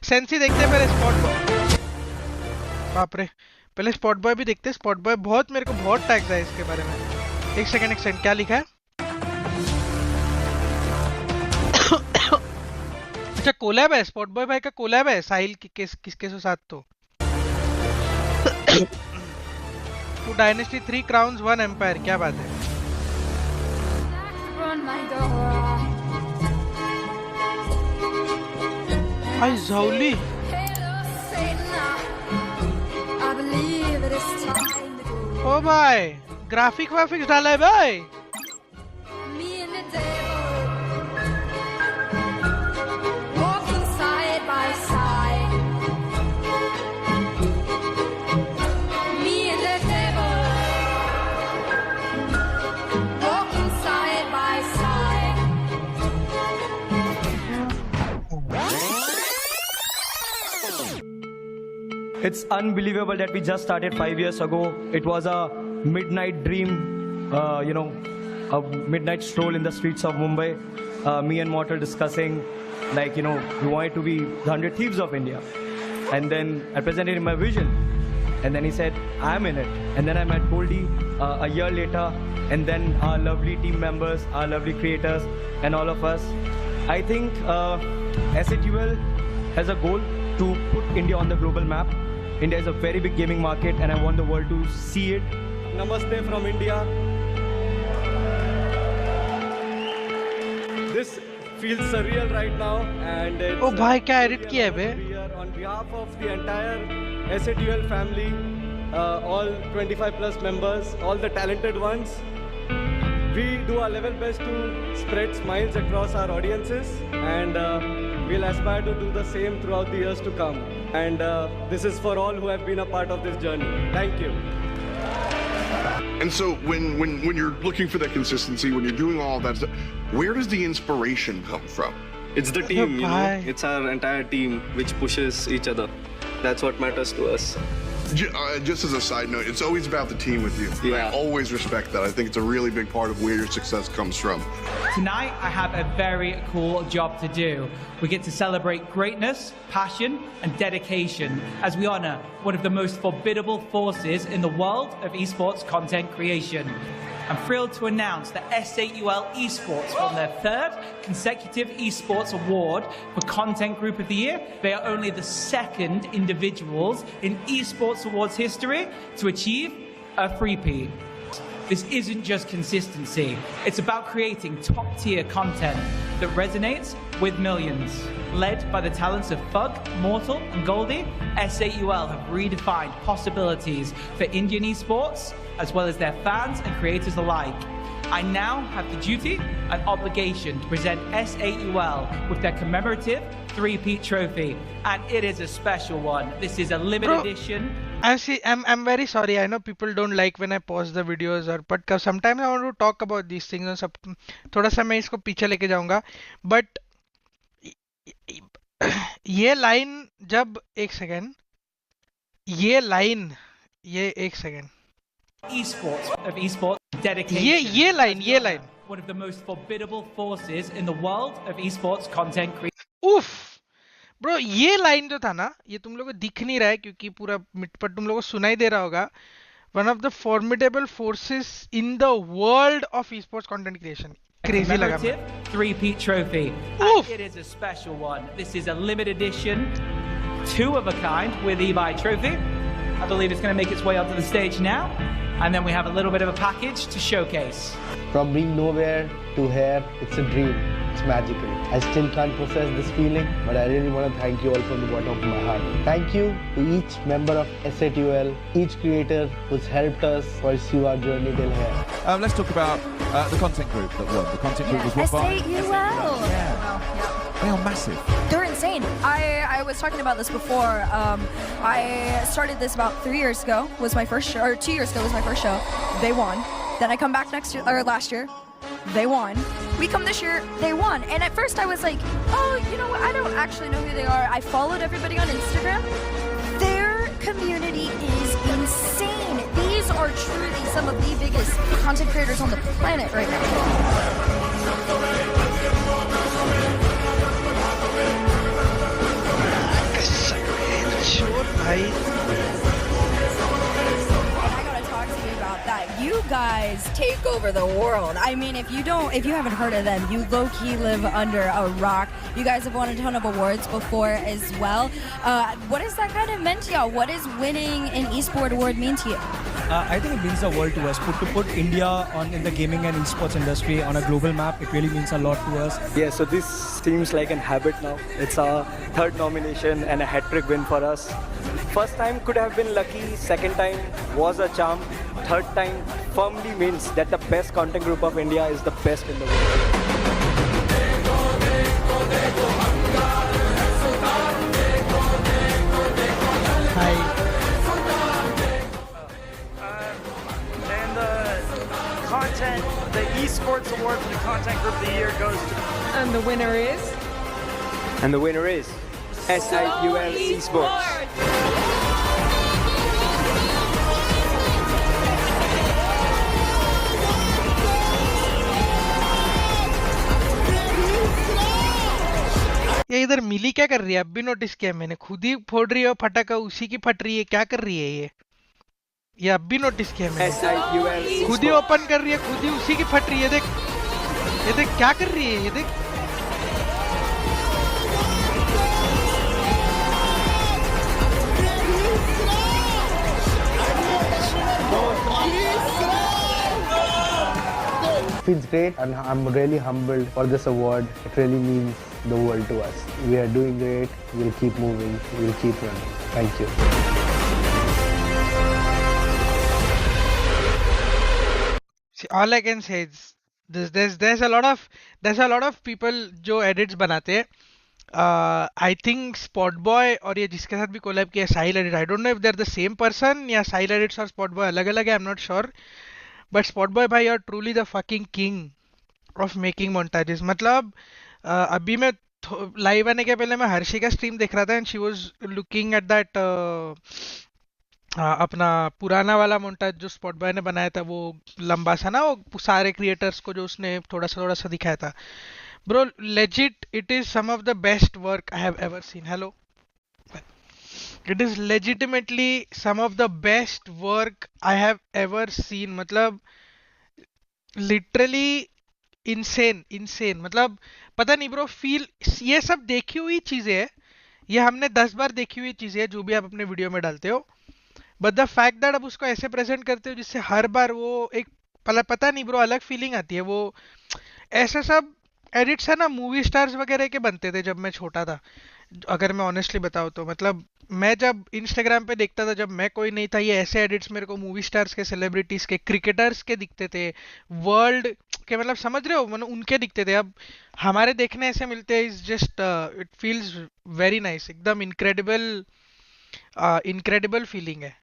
Sensi देखते हैं पहले स्पॉट बॉय। बाप रे, पहले स्पॉट बॉय भी देखते हैं। स्पॉट बॉय बहुत, मेरे को बहुत टैग्स है इसके बारे में। एक सेकंड क्या लिखा है? अच्छा कोलैब है, स्पॉट बॉय भाई का कोलैब है साहिल किसके साथ तो। टू डायनेस्टी 3 क्राउन्स 1 एम्पायर, क्या बात है। भाई जाउली ओ भाई, ग्राफिक वाफिक्स डाला है भाई। It's unbelievable that we just started 5 years ago. It was a midnight dream, a midnight stroll in the streets of Mumbai. Me and Mortal discussing, we wanted to be the 100 Thieves of India. And then I presented him my vision. And then he said, I'm in it. And then I met Goldie a year later. And then our lovely team members, our lovely creators, and all of us. I think SATUL has a goal to put India on the global map. India is a very big gaming market and I want the world to see it. Namaste from India. This feels surreal right now and it's, ओ भाई क्या edit किया है बे? on behalf of the entire SATUL family, all 25 plus members, all the talented ones, we do our level best to spread smiles across our audiences and we'll aspire to do the same throughout the years to come. And this is for all who have been a part of this journey. Thank you. And so when you're looking for that consistency, when you're doing all that stuff, where does the inspiration come from? It's the team, It's our entire team which pushes each other. That's what matters to us. Just as a side note, it's always about the team with you. Yeah. I always respect that. I think it's a really big part of where your success comes from. Tonight, I have a very cool job to do. We get to celebrate greatness, passion, and dedication as we honor one of the most formidable forces in the world of esports content creation. I'm thrilled to announce that SATUL Esports won their 3rd consecutive esports award for Content Group of the Year. They are only the 2nd individuals in esports awards history to achieve a three-peat. This isn't just consistency. It's about creating top-tier content that resonates with millions. Led by the talents of Fug, Mortal, and Goldie, SATUL have redefined possibilities for Indian esports, as well as their fans and creators alike. I now have the duty and obligation to present SATUL with their commemorative three-peat trophy, and it is a special one. This is a limited edition. I'm very sorry. I know people don't like when I pause the videos or but sometimes I want to talk about these things और सब थोड़ा सा मैं इसको पीछे लेके जाऊंगा. But ये लाइन जब एक सेकेंड Esports dedication. ये line One of the most formidable forces in the world of esports content creation. उफ ब्रो, ये लाइन जो था ना, ये तुम लोगों को दिख नहीं रहा है क्योंकि पूरा मिटपट तुम लोगों को सुनाई दे रहा होगा. One of the formidable forces in the world of esports content creation. Crazy लगा मुझे. Three-peat trophy. And it is a special one. This is a limited edition, 2 of a kind with eBay trophy. I believe it's going to make its way onto the stage now. And then we have a little bit of a package to showcase. From being nowhere to here, it's a dream. It's magical. I still can't process this feeling, but I really want to thank you all from the bottom of my heart. Thank you to each member of SATUL, each creator who's helped us pursue our journey till here. Let's talk about the content group that won. The content group was won by SATUL. Yeah. They are massive. They're insane. I was talking about this before. I started this about 3 years ago. Was my first show, or 2 years ago was my first show. They won. Then I come back last year. They won. We come this year. They won. And at first I was like, oh, you know what? I don't actually know who they are. I followed everybody on Instagram. Their community is insane. These are truly some of the biggest content creators on the planet right now. भाई. I gotta talk to you about that. You guys take over the world. I mean, if you haven't heard of them, you low-key live under a rock. You guys have won a ton of awards before as well. What has that kind of meant to y'all? What does winning an esport award mean to you? I think it means the world to us. To put India in the gaming and esports industry on a global map, it really means a lot to us. Yeah, so this seems like a habit now. It's our third nomination and a hat-trick win for us. First time could have been lucky, second time was a charm, third time firmly means that the best content group of India is the best in the world. And the esports award for the content group of the year goes to. And the winner is? And the winner is SIUL Esports. ये इधर मिली क्या कर रही है? अब भी notice किया मैंने, खुद ही फोड़ रही है पटाखा, उसी की फट रही है, क्या कर रही है ये अब भी नोटिस किया मैंने, SIUL खुद ही ओपन कर रही है, खुद ही उसी की फट रही है. देख ये देख क्या कर रही है, ये देख. Feels great, and I'm really humbled for this award. It really means the world to us. We are doing great. We'll keep moving. We'll keep running. Thank you. See, all I can say is this. There's a lot of people जो edits बनाते हैं. I think Spotboy और ये जिसके साथ भी collab किया Sahil Edit. I don't know if they're the same person या Sahil Edits और Spotboy अलग-अलग है. I'm not sure. But Spotboy भाई, you're truly the fucking king of making montages. मतलब अभी मैं लाइव आने के पहले मैं हर्षी का स्ट्रीम देख रहा था and she was looking at that अपना पुराना वाला मोन्टाज जो स्पॉटबॉय ने बनाया था, वो लंबा सा ना, वो सारे क्रिएटर्स को जो उसने थोड़ा सा दिखाया था. Bro legit it is some of the best work I have ever seen. Hello, it is legitimately some of the best work I have ever seen. मतलब लिटरली इंसेन. मतलब पता नहीं ब्रो, फील, ये सब देखी हुई चीजें है, ये हमने 10 बार देखी हुई चीजें है जो भी आप अपने वीडियो में डालते हो. बट द फैक्ट दैट आप उसको ऐसे प्रेजेंट करते हो जिससे हर बार वो एक पता नहीं ब्रो, अलग फीलिंग आती है. वो ऐसे सब एडिट्स है ना, मूवी स्टार्स वगैरह के बनते थे जब मैं छोटा था, अगर मैं ऑनेस्टली बताऊँ तो. मतलब मैं जब इंस्टाग्राम पे देखता था, जब मैं कोई नहीं था, ये ऐसे एडिट्स मेरे को मूवी स्टार्स के, सेलिब्रिटीज के, क्रिकेटर्स के दिखते थे, वर्ल्ड के, मतलब समझ रहे हो, मतलब उनके दिखते थे. अब हमारे देखने ऐसे मिलते हैं, is just it feels very nice. एकदम इनक्रेडिबल फीलिंग है.